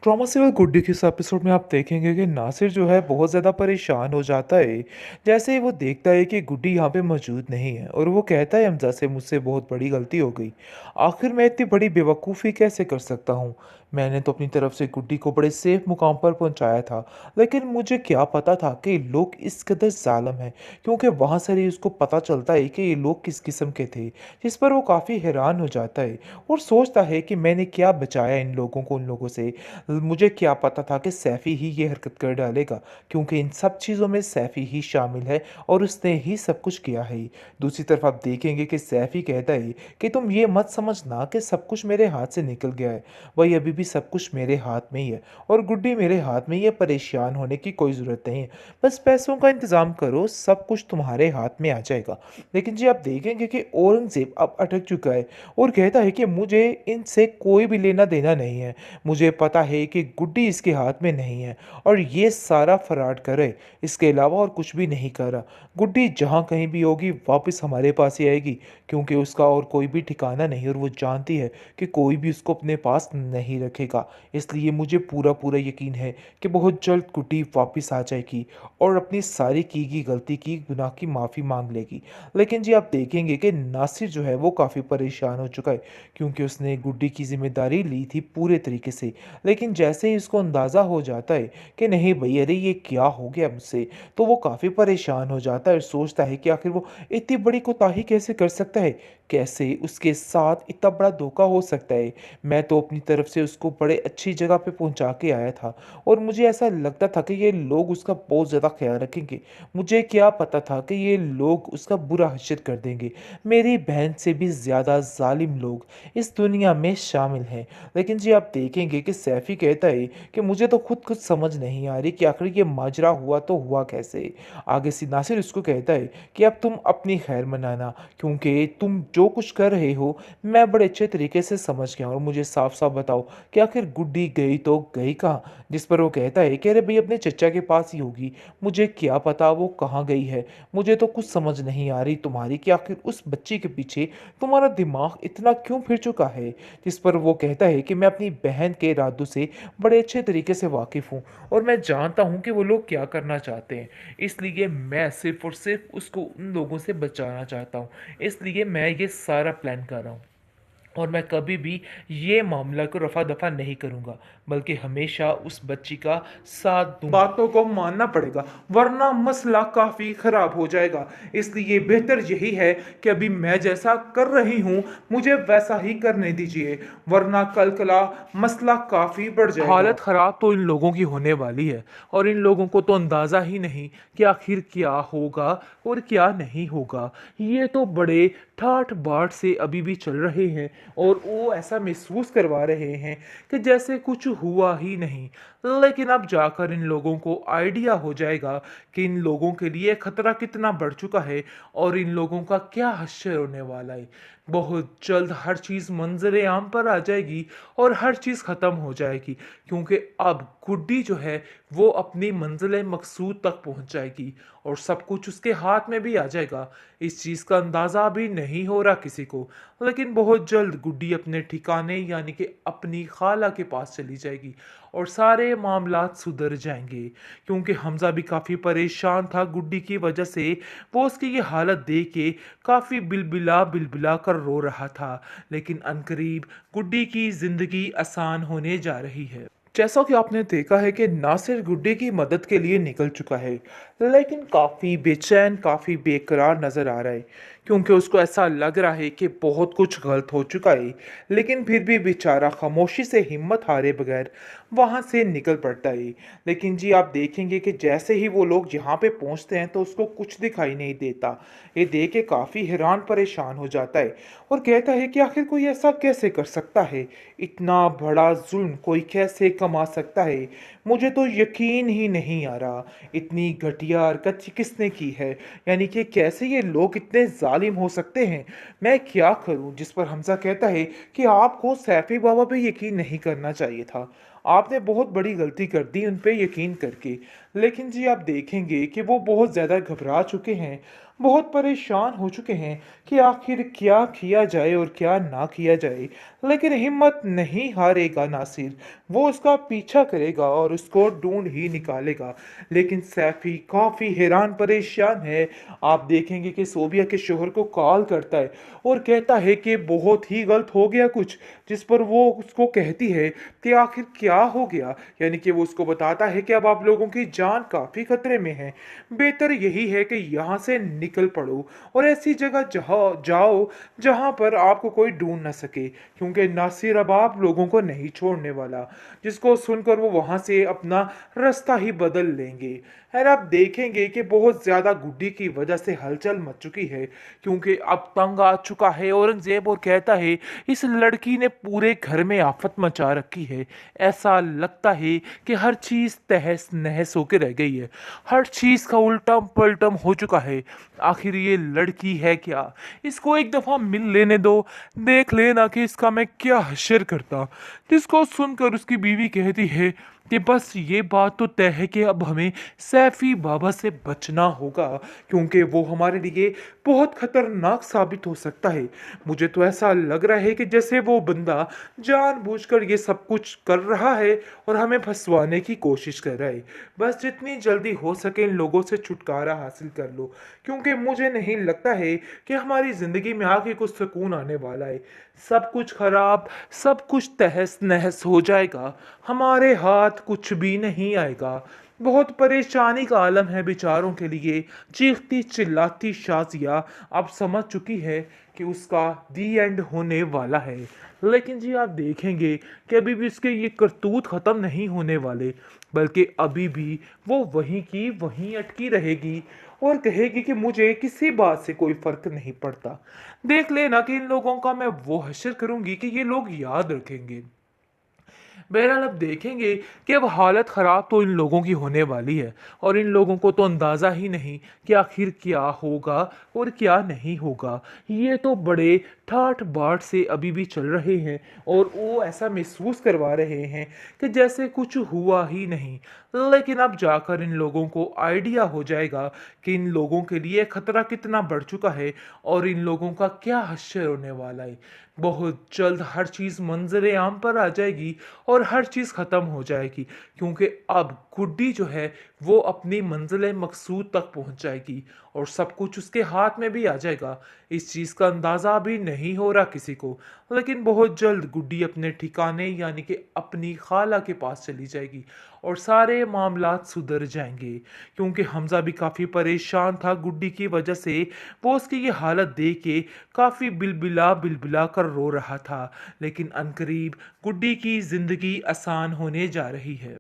Drama serial गुड्डी के इस episode में आप देखेंगे कि नासिर जो है बहुत ज़्यादा परेशान हो जाता है। जैसे ही वो देखता है कि गुड्डी यहाँ पे मौजूद नहीं है और वो कहता है हमजा से मुझसे बहुत बड़ी गलती हो गई। आखिर मैं इतनी बड़ी बेवकूफ़ी कैसे कर सकता हूँ। मैंने तो अपनी तरफ से गुड्डी को बड़े सेफ मुकाम पर पहुँचाया था, लेकिन मुझे क्या पता था कि लोग इस कदर ज़ालिम हैं। क्योंकि वहाँ से ही उसको पता चलता है कि ये लोग किस किस्म के थे, जिस पर वो काफ़ी हैरान हो जाता है और सोचता है कि मैंने क्या बचाया इन लोगों को उन लोगों से। मुझे क्या पता था कि सैफ़ी ही ये हरकत कर डालेगा, क्योंकि इन सब चीज़ों में सैफ़ी ही शामिल है और उसने ही सब कुछ किया है। दूसरी तरफ आप देखेंगे कि सैफ़ी कहता है कि तुम ये मत समझना कि सब कुछ मेरे हाथ से निकल गया है, वही अभी भी सब कुछ मेरे हाथ में ही है और गुड्डी मेरे हाथ में ही है, परेशान होने की कोई ज़रूरत नहीं है। बस पैसों का इंतज़ाम करो, सब कुछ तुम्हारे हाथ में आ जाएगा। लेकिन जी आप देखेंगे कि औरंगज़ेब अब अटक चुका है और कहता है कि मुझे इनसे कोई भी लेना देना नहीं है। मुझे पता है कि गुड्डी इसके हाथ में नहीं है और ये सारा फ्रॉड करे, इसके अलावा और कुछ भी नहीं कर रहा। गुड्डी जहाँ कहीं भी होगी वापस हमारे पास ही आएगी, क्योंकि उसका और कोई भी ठिकाना नहीं और वो जानती है कि कोई भी उसको अपने पास नहीं रखेगा। इसलिए मुझे पूरा पूरा यकीन है कि बहुत जल्द गुड्डी वापस आ जाएगी और अपनी सारी की गई गलती की गुनाह की माफ़ी मांग लेगी। लेकिन जी आप देखेंगे कि नासिर जो है वो काफ़ी परेशान हो चुका है, क्योंकि उसने गुड्डी की जिम्मेदारी ली थी पूरे तरीके से। लेकिन जैसे ही उसको अंदाज़ा हो जाता है कि नहीं भई, अरे ये क्या हो गया मुझसे, तो वो काफ़ी परेशान हो जाता है और सोचता है कि आखिर वो इतनी बड़ी कोताही कैसे कर सकता है? कैसे उसके साथ इतना बड़ा धोखा हो सकता है? मैं तो अपनी तरफ से उसको बड़े अच्छी जगह पे पहुँचा के आया था और मुझे ऐसा लगता था कि ये लोग उसका बहुत ज़्यादा ख़्याल रखेंगे। मुझे क्या पता था कि ये लोग उसका बुरा हश्र कर देंगे। मेरी बहन से भी ज़्यादा ज़ालिम लोग इस दुनिया में शामिल हैं। लेकिन जी आप देखेंगे कि सैफ़ी कहता है कि मुझे तो खुद कुछ समझ नहीं आ रही कि आखिर ये माजरा हुआ तो हुआ कैसे। आगे से नासिर उसको कहता है कि अब तुम अपनी खैर मनाना, क्योंकि तुम जो कुछ कर रहे हो मैं बड़े अच्छे तरीके से समझ गया और मुझे साफ साफ बताओ कि आखिर गुड्डी गई तो गई कहाँ। जिस पर वो कहता है कि अरे भाई अपने चचा के पास ही होगी, मुझे क्या पता वो कहाँ गई है। मुझे तो कुछ समझ नहीं आ रही तुम्हारी कि आखिर उस बच्ची के पीछे तुम्हारा दिमाग इतना क्यों फिर चुका है। जिस पर वो कहता है कि मैं अपनी बहन के इरादों से बड़े अच्छे तरीके से वाकिफ़ हूँ और मैं जानता हूँ कि वो लोग क्या करना चाहते हैं। इसलिए मैं सिर्फ़ और सिर्फ़ उसको उन लोगों से बचाना चाहता हूँ। इसलिए मैं ये सारा प्लान कर रहा हूँ और मैं कभी भी ये मामला को रफ़ा-दफ़ा नहीं करूँगा, बल्कि हमेशा उस बच्ची का साथ दूँगा। बातों को मानना पड़ेगा, वरना मसला काफ़ी ख़राब हो जाएगा। इसलिए बेहतर यही है कि अभी मैं जैसा कर रही हूँ, मुझे वैसा ही करने दीजिए, वरना कल-कला मसला काफ़ी बढ़ जाएगा। हालत ख़राब तो इन लोगों की होने वाली है और इन लोगों को तो अंदाज़ा ही नहीं कि आखिर क्या होगा और क्या नहीं होगा। ये तो बड़े ठाठ-बाट से अभी भी चल रहे हैं और वो ऐसा महसूस करवा रहे हैं कि जैसे कुछ हुआ ही नहीं। लेकिन अब जाकर इन लोगों को आइडिया हो जाएगा कि इन लोगों के लिए खतरा कितना बढ़ चुका है और इन लोगों का क्या हश्र होने वाला है। बहुत जल्द हर चीज़ मंजर आम पर आ जाएगी और हर चीज़ ख़त्म हो जाएगी, क्योंकि अब गुड्डी जो है वो अपनी मंजिल मकसूद तक पहुंच जाएगी और सब कुछ उसके हाथ में भी आ जाएगा। इस चीज़ का अंदाज़ा अभी नहीं हो रहा किसी को, लेकिन बहुत जल्द गुड्डी अपने ठिकाने यानी कि अपनी खाला के पास चली जाएगी और सारे मामलात सुधर जाएंगे, क्योंकि हमज़ा भी काफ़ी परेशान था गुड्डी की वजह से। वो उसकी ये हालत देख के काफ़ी बिलबिला बिलबिला कर रो रहा था। लेकिन अनकरीब गुड्डी की ज़िंदगी आसान होने जा रही है। जैसा कि आपने देखा है कि नासिर गुड्डी की मदद के लिए निकल चुका है, लेकिन काफ़ी बेचैन, काफ़ी बेकरार नज़र आ रहा है, क्योंकि उसको ऐसा लग रहा है कि बहुत कुछ गलत हो चुका है। लेकिन फिर भी बेचारा खामोशी से हिम्मत हारे बगैर वहाँ से निकल पड़ता है। लेकिन जी आप देखेंगे कि जैसे ही वो लोग यहाँ पे पहुँचते हैं तो उसको कुछ दिखाई नहीं देता। ये देख के काफ़ी हैरान परेशान हो जाता है और कहता है कि आखिर कोई ऐसा कैसे कर सकता है, इतना बड़ा जुल्म कोई कैसे कमा सकता है। मुझे तो यकीन ही नहीं आ रहा, इतनी घटिया हरकत किसने की है, यानी कि कैसे ये लोग इतने जालिम हो सकते हैं। मैं क्या करूं। जिस पर हमजा कहता है कि आपको सैफी बाबा पे यकीन नहीं करना चाहिए था, आपने बहुत बड़ी गलती कर दी उन पे यकीन करके। लेकिन जी आप देखेंगे कि वो बहुत ज़्यादा घबरा चुके हैं। बहुत परेशान हो चुके हैं कि आखिर क्या किया जाए और क्या ना किया जाए। लेकिन हिम्मत नहीं हारेगा नासिर, वो उसका पीछा करेगा और उसको ढूंढ ही निकालेगा। लेकिन सैफी काफ़ी हैरान परेशान है। आप देखेंगे कि सोबिया के शोहर को कॉल करता है और कहता है कि बहुत ही गलत हो गया कुछ, जिस पर वो उसको कहती है कि आखिर क्या हो गया। यानी कि वो उसको बताता है कि अब आप लोगों की जान काफ़ी खतरे में है, बेहतर यही है कि यहाँ से निकल पड़ो और ऐसी जगह जहाँ जाओ जहाँ पर आपको कोई ढूंढ ना सके, क्योंकि नासिर अब आप लोगों को नहीं छोड़ने वाला। जिसको सुनकर वो वहाँ से अपना रास्ता ही बदल लेंगे। और आप देखेंगे कि बहुत ज़्यादा गुड्डी की वजह से हलचल मच चुकी है, क्योंकि अब तंग आ चुका है औरंगजेब और कहता है इस लड़की ने पूरे घर में आफत मचा रखी है। ऐसा लगता है कि हर चीज़ तहस नहस होकर रह गई है, हर चीज़ का उल्टम पलटम हो चुका है। आखिर ये लड़की है क्या? इसको एक दफ़ा मिल लेने दो, देख लेना कि इसका मैं क्या हश्र करता। जिसको सुनकर उसकी बीवी कहती है कि बस ये बात तो तय है कि अब हमें सैफी बाबा से बचना होगा, क्योंकि वो हमारे लिए बहुत खतरनाक साबित हो सकता है। मुझे तो ऐसा लग रहा है कि जैसे वो बंदा जानबूझकर ये सब कुछ कर रहा है और हमें फंसवाने की कोशिश कर रहा है। बस जितनी जल्दी हो सके इन लोगों से छुटकारा हासिल कर लो, क्योंकि मुझे नहीं लगता है कि हमारी ज़िंदगी में आगे कुछ सुकून आने वाला है। सब कुछ खराब, सब कुछ तहस नहस हो जाएगा, हमारे हाथ कुछ भी नहीं आएगा। बहुत परेशानी का आलम है बेचारों के लिए। चीखती चिल्लाती शाजिया अब समझ चुकी है कि उसका दी एंड होने वाला है। लेकिन जी आप देखेंगे कि अभी भी उसके ये करतूत ख़त्म नहीं होने वाले, बल्कि अभी भी वो वहीं की वहीं अटकी रहेगी और कहेगी कि मुझे किसी बात से कोई फ़र्क नहीं पड़ता। देख लेना कि इन लोगों का मैं वो हश्र करूँगी कि ये लोग याद रखेंगे। बहरहाल अब देखेंगे कि अब हालत ख़राब तो इन लोगों की होने वाली है, और इन लोगों को तो अंदाज़ा ही नहीं कि आखिर क्या होगा और क्या नहीं होगा। ये तो बड़े ठाठ बाट से अभी भी चल रहे हैं और वो ऐसा महसूस करवा रहे हैं कि जैसे कुछ हुआ ही नहीं। लेकिन अब जाकर इन लोगों को आइडिया हो जाएगा कि इन लोगों के लिए खतरा कितना बढ़ चुका है और इन लोगों का क्या हश्र होने वाला है। बहुत जल्द हर चीज़ मंजर आम पर आ जाएगी और हर चीज़ ख़त्म हो जाएगी, क्योंकि अब गुड्डी जो है वो अपनी मंजिल मकसूद तक पहुंच जाएगी और सब कुछ उसके हाथ में भी आ जाएगा। इस चीज़ का अंदाज़ा अभी नहीं हो रहा किसी को, लेकिन बहुत जल्द गुड्डी अपने ठिकाने यानी कि अपनी खाला के पास चली जाएगी और सारे मामलात सुधर जाएंगे। क्योंकि हमज़ा भी काफ़ी परेशान था गुड्डी की वजह से। वो उसकी ये हालत देख के काफ़ी बिलबिला बिलबिला कर रो रहा था। लेकिन अनकरीब गुड्डी की ज़िंदगी आसान होने जा रही है।